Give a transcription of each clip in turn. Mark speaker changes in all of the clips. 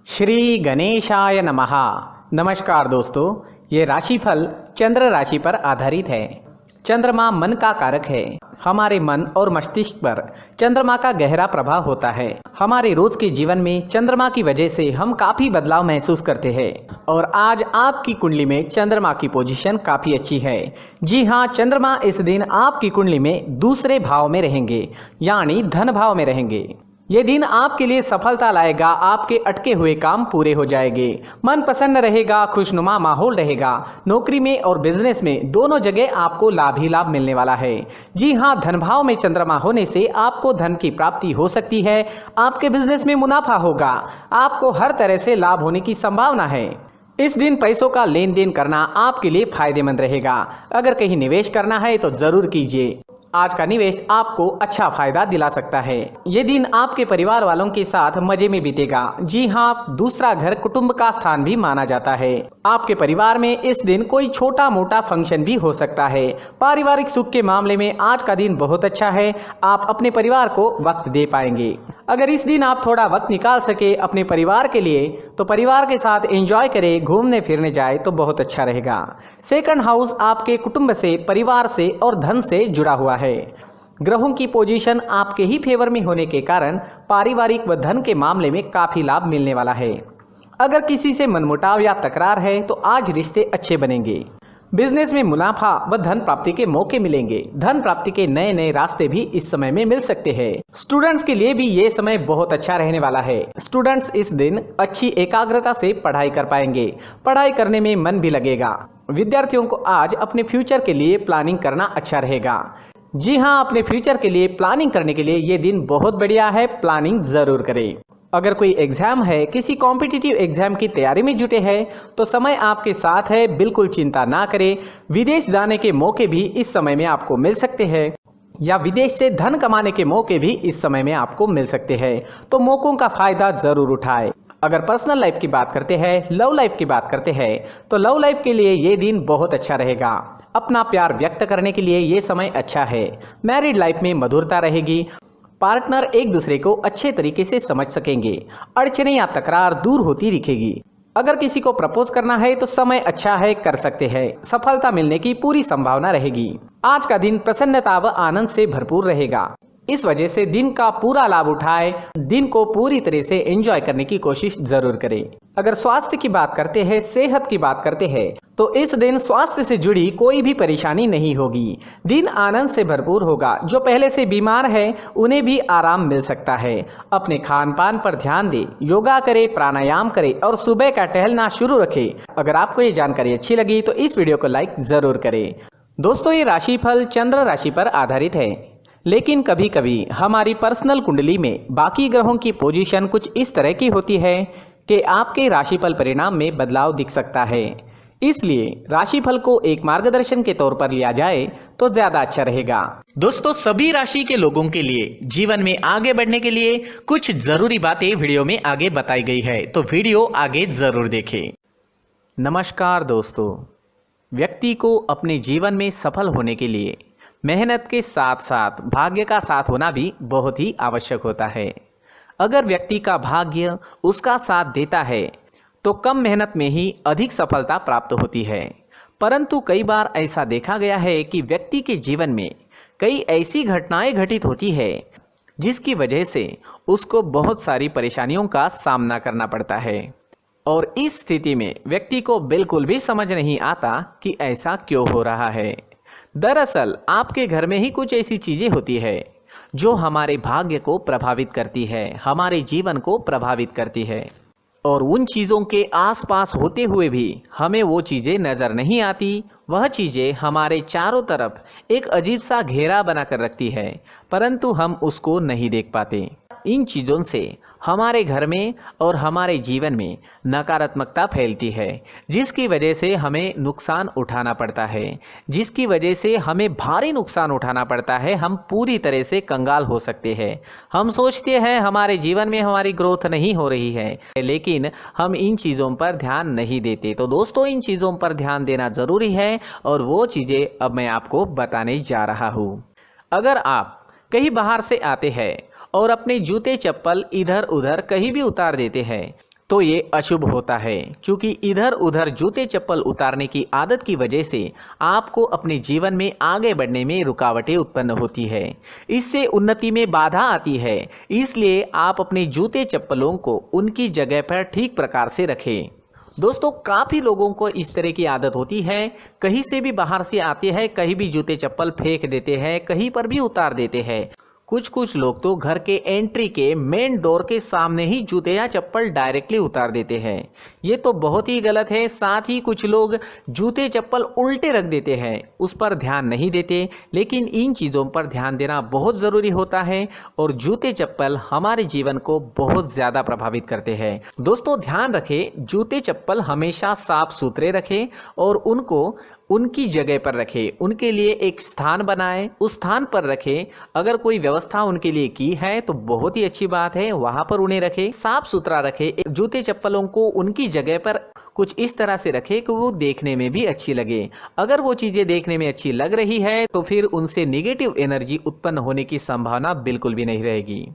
Speaker 1: श्री गणेशाय नमः। नमस्कार दोस्तों, ये राशिफल चंद्र राशि पर आधारित है। चंद्रमा मन का कारक है। हमारे मन और मस्तिष्क पर चंद्रमा का गहरा प्रभाव होता है। हमारे रोज के जीवन में चंद्रमा की वजह से हम काफी बदलाव महसूस करते हैं और आज आपकी कुंडली में चंद्रमा की पोजीशन काफी अच्छी है। जी हाँ, चंद्रमा इस दिन आपकी कुंडली में दूसरे भाव में रहेंगे, यानी धन भाव में रहेंगे। ये दिन आपके लिए सफलता लाएगा। आपके अटके हुए काम पूरे हो जाएंगे, मन प्रसन्न रहेगा, खुशनुमा माहौल रहेगा। नौकरी में और बिजनेस में दोनों जगह आपको लाभ ही लाभ मिलने वाला है। जी हाँ, धन भाव में चंद्रमा होने से आपको धन की प्राप्ति हो सकती है। आपके बिजनेस में मुनाफा होगा। आपको हर तरह से लाभ होने की संभावना है। इस दिन पैसों का लेन देन करना आपके लिए फायदेमंद रहेगा। अगर कहीं निवेश करना है तो जरूर कीजिए। आज का निवेश आपको अच्छा फायदा दिला सकता है। ये दिन आपके परिवार वालों के साथ मजे में बीतेगा। जी हाँ, दूसरा घर कुटुंब का स्थान भी माना जाता है। आपके परिवार में इस दिन कोई छोटा मोटा फंक्शन भी हो सकता है। पारिवारिक सुख के मामले में आज का दिन बहुत अच्छा है। आप अपने परिवार को वक्त दे पाएंगे। अगर इस दिन आप थोड़ा वक्त निकाल सके अपने परिवार के लिए तो परिवार के साथ एंजॉय करें, घूमने फिरने जाए तो बहुत अच्छा रहेगा। सेकंड हाउस आपके कुटुंब से, परिवार से और धन से जुड़ा हुआ है। ग्रहों की पोजीशन आपके ही फेवर में होने के कारण पारिवारिक व धन के मामले में काफी लाभ मिलने वाला है। अगर किसी से मनमुटाव या तकरार है तो आज रिश्ते अच्छे बनेंगे। बिजनेस में मुनाफा व धन प्राप्ति के मौके मिलेंगे। धन प्राप्ति के नए नए रास्ते भी इस समय में मिल सकते हैं। स्टूडेंट्स के लिए भी ये समय बहुत अच्छा रहने वाला है। स्टूडेंट्स इस दिन अच्छी एकाग्रता से पढ़ाई कर पाएंगे। पढ़ाई करने में मन भी लगेगा। विद्यार्थियों को आज अपने फ्यूचर के लिए प्लानिंग करना अच्छा रहेगा। जी हाँ, अपने फ्यूचर के लिए प्लानिंग करने के लिए ये दिन बहुत बढ़िया है। प्लानिंग जरूर करें। अगर कोई एग्जाम है, किसी कॉम्पिटिटिव एग्जाम की तैयारी में जुटे हैं तो समय आपके साथ है, बिल्कुल चिंता ना करें। विदेश जाने के मौके भी इस समय में आपको मिल सकते हैं या विदेश से धन कमाने के मौके भी इस समय में आपको मिल सकते हैं, तो मौकों का फायदा जरूर उठाएं। अगर पर्सनल लाइफ की बात करते हैं, लव लाइफ की बात करते हैं तो लव लाइफ के लिए ये दिन बहुत अच्छा रहेगा। अपना प्यार व्यक्त करने के लिए ये समय अच्छा है। मैरिड लाइफ में मधुरता रहेगी। पार्टनर एक दूसरे को अच्छे तरीके से समझ सकेंगे। अड़चने या तकरार दूर होती दिखेगी। अगर किसी को प्रपोज करना है तो समय अच्छा है, कर सकते हैं। सफलता मिलने की पूरी संभावना रहेगी। आज का दिन प्रसन्नता व आनंद से भरपूर रहेगा। इस वजह से दिन का पूरा लाभ उठाए, दिन को पूरी तरह से एंजॉय करने की कोशिश जरूर करें। अगर स्वास्थ्य की बात करते हैं, सेहत की बात करते हैं तो इस दिन स्वास्थ्य से जुड़ी कोई भी परेशानी नहीं होगी। दिन आनंद से भरपूर होगा। जो पहले से बीमार है उन्हें भी आराम मिल सकता है। अपने खान पान पर ध्यान दें, योगा करें, प्राणायाम करें और सुबह का टहलना शुरू रखें। अगर आपको ये जानकारी अच्छी लगी तो इस वीडियो को लाइक जरूर करें। दोस्तों, ये राशिफल चंद्र राशि पर आधारित है, लेकिन कभी कभी हमारी पर्सनल कुंडली में बाकी ग्रहों की पोजीशन कुछ इस तरह की होती है कि आपके राशिफल परिणाम में बदलाव दिख सकता है। इसलिए राशिफल को एक मार्गदर्शन के तौर पर लिया जाए तो ज्यादा अच्छा रहेगा। दोस्तों, सभी राशि के लोगों के लिए जीवन में आगे बढ़ने के लिए कुछ जरूरी बातें वीडियो में आगे बताई गई है, तो वीडियो आगे जरूर देखें। नमस्कार दोस्तों, व्यक्ति को अपने जीवन में सफल होने के लिए मेहनत के साथ साथ भाग्य का साथ होना भी बहुत ही आवश्यक होता है। अगर व्यक्ति का भाग्य उसका साथ देता है तो कम मेहनत में ही अधिक सफलता प्राप्त होती है। परंतु कई बार ऐसा देखा गया है कि व्यक्ति के जीवन में कई ऐसी घटनाएं घटित होती है जिसकी वजह से उसको बहुत सारी परेशानियों का सामना करना पड़ता है और इस स्थिति में व्यक्ति को बिल्कुल भी समझ नहीं आता कि ऐसा क्यों हो रहा है। दरअसल आपके घर में ही कुछ ऐसी चीजें होती है जो हमारे भाग्य को प्रभावित करती है, हमारे जीवन को प्रभावित करती है और उन चीज़ों के आसपास होते हुए भी हमें वो चीज़ें नज़र नहीं आती। वह चीज़ें हमारे चारों तरफ एक अजीब सा घेरा बनाकर रखती है, परंतु हम उसको नहीं देख पाते। इन चीज़ों से हमारे घर में और हमारे जीवन में नकारात्मकता फैलती है, जिसकी वजह से हमें नुकसान उठाना पड़ता है, जिसकी वजह से हमें भारी नुकसान उठाना पड़ता है। हम पूरी तरह से कंगाल हो सकते हैं। हम सोचते हैं हमारे जीवन में हमारी ग्रोथ नहीं हो रही है, लेकिन हम इन चीज़ों पर ध्यान नहीं देते। तो दोस्तों, इन चीज़ों पर ध्यान देना ज़रूरी है और वो चीज़ें अब मैं आपको बताने जा रहा हूँ। अगर आप कहीं बाहर से आते हैं और अपने जूते चप्पल इधर उधर कहीं भी उतार देते हैं तो ये अशुभ होता है, क्योंकि इधर उधर जूते चप्पल उतारने की आदत की वजह से आपको अपने जीवन में आगे बढ़ने में रुकावटें उत्पन्न होती है। इससे उन्नति में बाधा आती है। इसलिए आप अपने जूते चप्पलों को उनकी जगह पर ठीक प्रकार से रखें। दोस्तों, काफ़ी लोगों को इस तरह की आदत होती है, कहीं से भी बाहर से आते हैं, कहीं भी जूते चप्पल फेंक देते हैं, कहीं पर भी उतार देते हैं। कुछ लोग तो घर के एंट्री के मेन डोर के सामने ही जूते या चप्पल डायरेक्टली उतार देते हैं। ये तो बहुत ही गलत है। साथ ही कुछ लोग जूते चप्पल उल्टे रख देते हैं, उस पर ध्यान नहीं देते। लेकिन इन चीज़ों पर ध्यान देना बहुत ज़रूरी होता है और जूते चप्पल हमारे जीवन को बहुत ज़्यादा प्रभावित करते हैं। दोस्तों, ध्यान रखें, जूते चप्पल हमेशा साफ सुथरे रखें और उनको उनकी जगह पर रखें। उनके लिए एक स्थान बनाएं, उस स्थान पर रखें। अगर कोई व्यवस्था उनके लिए की है तो बहुत ही अच्छी बात है, वहां पर उन्हें रखें, साफ सुथरा रखें। जूते चप्पलों को उनकी जगह पर कुछ इस तरह से रखें कि वो देखने में भी अच्छी लगे। अगर वो चीज़ें देखने में अच्छी लग रही है तो फिर उनसे नेगेटिव एनर्जी उत्पन्न होने की संभावना बिल्कुल भी नहीं रहेगी।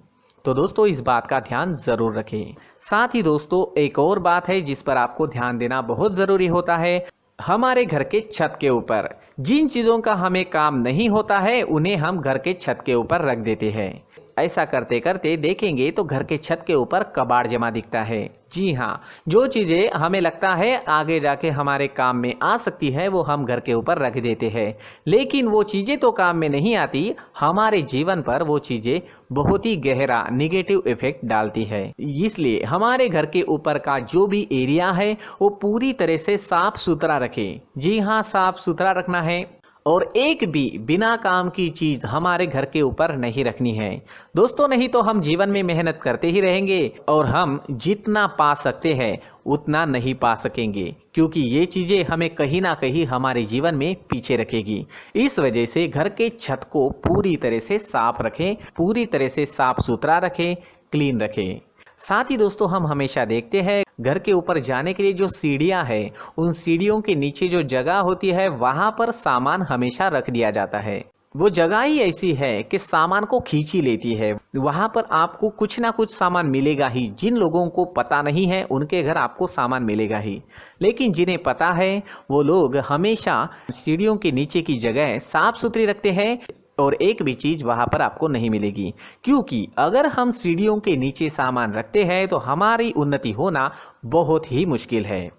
Speaker 1: तो दोस्तों, इस बात का ध्यान ज़रूर रखें। साथ ही दोस्तों, एक और बात है जिस पर आपको ध्यान देना बहुत ज़रूरी होता है। हमारे घर के छत के ऊपर जिन चीज़ों का हमें काम नहीं होता है उन्हें हम घर के छत के ऊपर रख देते हैं। ऐसा करते करते देखेंगे तो घर के छत के ऊपर कबाड़ जमा दिखता है। जी हाँ, जो चीज़ें हमें लगता है आगे जाके हमारे काम में आ सकती है वो हम घर के ऊपर रख देते हैं, लेकिन वो चीज़ें तो काम में नहीं आती। हमारे जीवन पर वो चीज़ें बहुत ही गहरा नेगेटिव इफेक्ट डालती है। इसलिए हमारे घर के ऊपर का जो भी एरिया है वो पूरी तरह से साफ सुथरा रखें। जी हाँ, साफ सुथरा रखना है और एक भी बिना काम की चीज़ हमारे घर के ऊपर नहीं रखनी है। दोस्तों, नहीं तो हम जीवन में मेहनत करते ही रहेंगे और हम जितना पा सकते हैं उतना नहीं पा सकेंगे, क्योंकि ये चीज़ें हमें कहीं ना कहीं हमारे जीवन में पीछे रखेगी। इस वजह से घर के छत को पूरी तरह से साफ रखें, पूरी तरह से साफ सुथरा रखें, क्लीन रखें। साथ ही दोस्तों, हम हमेशा देखते हैं घर के ऊपर जाने के लिए जो सीढ़ियां हैं, उन सीढ़ियों के नीचे जो जगह होती है वहां पर सामान हमेशा रख दिया जाता है। वो जगह ही ऐसी है कि सामान को खींच ही लेती है। वहां पर आपको कुछ ना कुछ सामान मिलेगा ही। जिन लोगों को पता नहीं है उनके घर आपको सामान मिलेगा ही, लेकिन जिन्हें पता है वो लोग हमेशा सीढ़ियों के नीचे की जगह साफ सुथरी रखते हैं और एक भी चीज़ वहाँ पर आपको नहीं मिलेगी। क्योंकि अगर हम सीढ़ियों के नीचे सामान रखते हैं तो हमारी उन्नति होना बहुत ही मुश्किल है।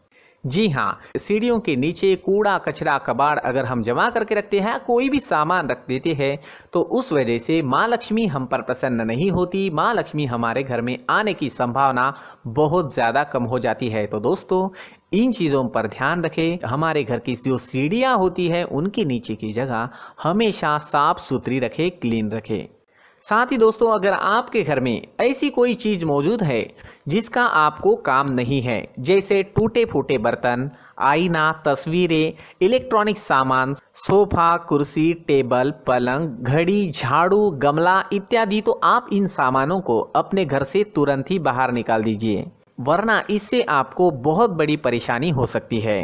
Speaker 1: जी हाँ, सीढ़ियों के नीचे कूड़ा कचरा कबाड़ अगर हम जमा करके रखते हैं, कोई भी सामान रख देते हैं, तो उस वजह से माँ लक्ष्मी हम पर प्रसन्न नहीं होती। माँ लक्ष्मी हमारे घर में आने की संभावना बहुत ज़्यादा कम हो जाती है। तो दोस्तों, इन चीज़ों पर ध्यान रखें। हमारे घर की जो सीढ़ियाँ होती है उनके नीचे की जगह हमेशा साफ सुथरी रखें, क्लीन रखें। साथ ही दोस्तों, अगर आपके घर में ऐसी कोई चीज़ मौजूद है जिसका आपको काम नहीं है, जैसे टूटे फूटे बर्तन, आईना, तस्वीरें, इलेक्ट्रॉनिक सामान, सोफा, कुर्सी, टेबल, पलंग, घड़ी, झाड़ू, गमला इत्यादि, तो आप इन सामानों को अपने घर से तुरंत ही बाहर निकाल दीजिए, वरना इससे आपको बहुत बड़ी परेशानी हो सकती है।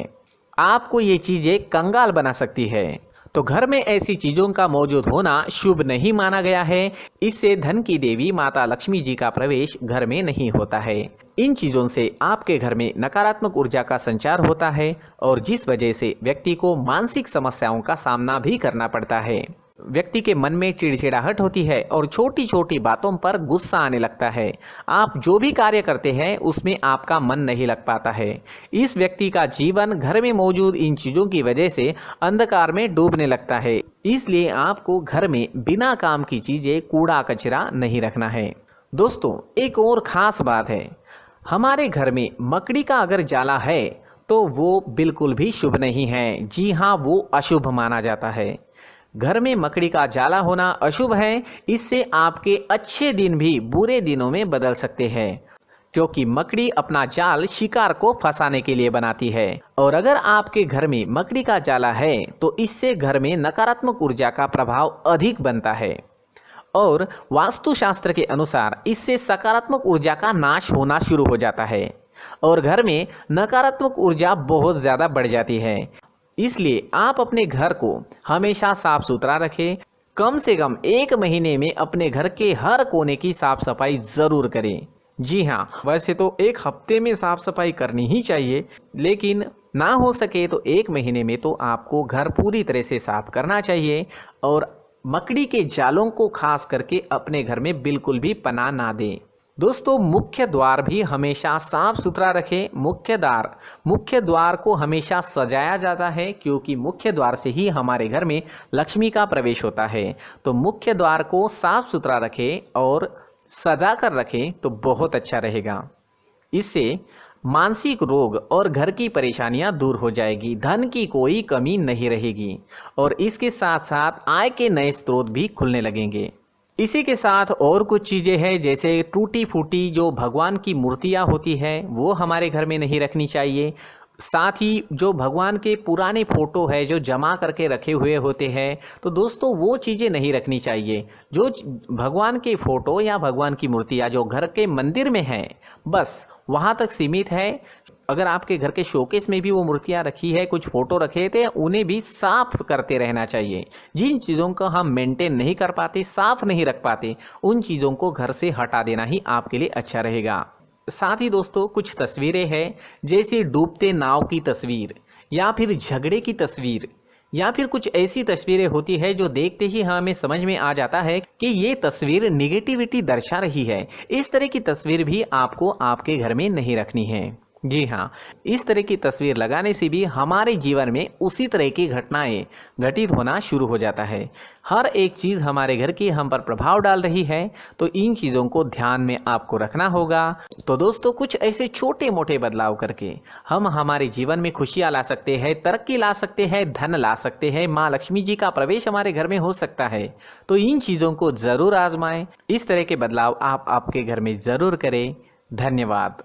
Speaker 1: आपको ये चीज़ें कंगाल बना सकती है। तो घर में ऐसी चीज़ों का मौजूद होना शुभ नहीं माना गया है। इससे धन की देवी माता लक्ष्मी जी का प्रवेश घर में नहीं होता है। इन चीज़ों से आपके घर में नकारात्मक ऊर्जा का संचार होता है और जिस वजह से व्यक्ति को मानसिक समस्याओं का सामना भी करना पड़ता है। व्यक्ति के मन में चिड़चिड़ाहट होती है और छोटी छोटी बातों पर गुस्सा आने लगता है। आप जो भी कार्य करते हैं उसमें आपका मन नहीं लग पाता है। इस व्यक्ति का जीवन घर में मौजूद इन चीज़ों की वजह से अंधकार में डूबने लगता है। इसलिए आपको घर में बिना काम की चीज़ें, कूड़ा कचरा नहीं रखना है। दोस्तों, एक और ख़ास बात है, हमारे घर में मकड़ी का अगर जाला है तो वो बिल्कुल भी शुभ नहीं है। जी हाँ, वो अशुभ माना जाता है। घर में मकड़ी का जाला होना अशुभ है। इससे आपके अच्छे दिन भी बुरे दिनों में बदल सकते हैं, क्योंकि मकड़ी अपना जाल शिकार को फंसाने के लिए बनाती है। और अगर आपके घर में मकड़ी का जाला है तो इससे घर में नकारात्मक ऊर्जा का प्रभाव अधिक बनता है और वास्तुशास्त्र के अनुसार इससे सकारात्मक ऊर्जा का नाश होना शुरू हो जाता है और घर में नकारात्मक ऊर्जा बहुत ज़्यादा बढ़ जाती है। इसलिए आप अपने घर को हमेशा साफ सुथरा रखें। कम से कम 1 महीने में अपने घर के हर कोने की साफ सफाई ज़रूर करें। जी हाँ, वैसे तो एक हफ्ते में साफ सफाई करनी ही चाहिए, लेकिन ना हो सके तो 1 महीने में तो आपको घर पूरी तरह से साफ करना चाहिए और मकड़ी के जालों को खास करके अपने घर में बिल्कुल भी पनाह ना दें। दोस्तों, मुख्य द्वार भी हमेशा साफ सुथरा रखें। मुख्य द्वार को हमेशा सजाया जाता है, क्योंकि मुख्य द्वार से ही हमारे घर में लक्ष्मी का प्रवेश होता है। तो मुख्य द्वार को साफ सुथरा रखें और सजा कर रखें तो बहुत अच्छा रहेगा। इससे मानसिक रोग और घर की परेशानियां दूर हो जाएगी, धन की कोई कमी नहीं रहेगी और इसके साथ साथ आय के नए स्रोत भी खुलने लगेंगे। इसी के साथ और कुछ चीज़ें हैं, जैसे टूटी फूटी जो भगवान की मूर्तियां होती है वो हमारे घर में नहीं रखनी चाहिए। साथ ही जो भगवान के पुराने फोटो है जो जमा करके रखे हुए होते हैं, तो दोस्तों वो चीज़ें नहीं रखनी चाहिए। जो भगवान के फोटो या भगवान की मूर्तियाँ जो घर के मंदिर में हैं, बस वहाँ तक सीमित है। अगर आपके घर के शोकेस में भी वो मूर्तियाँ रखी है, कुछ फोटो रखे थे, उन्हें भी साफ करते रहना चाहिए। जिन चीज़ों को हम मेंटेन नहीं कर पाते, साफ नहीं रख पाते, उन चीज़ों को घर से हटा देना ही आपके लिए अच्छा रहेगा। साथ ही दोस्तों, कुछ तस्वीरें हैं, जैसे डूबते नाव की तस्वीर या फिर झगड़े की तस्वीर या फिर कुछ ऐसी तस्वीरें होती है जो देखते ही हमें समझ में आ जाता है कि ये तस्वीर निगेटिविटी दर्शा रही है। इस तरह की तस्वीर भी आपको आपके घर में नहीं रखनी है। जी हाँ, इस तरह की तस्वीर लगाने से भी हमारे जीवन में उसी तरह की घटनाएं घटित होना शुरू हो जाता है। हर एक चीज़ हमारे घर की हम पर प्रभाव डाल रही है, तो इन चीज़ों को ध्यान में आपको रखना होगा। तो दोस्तों, कुछ ऐसे छोटे मोटे बदलाव करके हम हमारे जीवन में खुशियाँ ला सकते हैं, तरक्की ला सकते हैं, धन ला सकते हैं, माँ लक्ष्मी जी का प्रवेश हमारे घर में हो सकता है। तो इन चीज़ों को ज़रूर आजमाएं। इस तरह के बदलाव आप आपके घर में ज़रूर करें। धन्यवाद।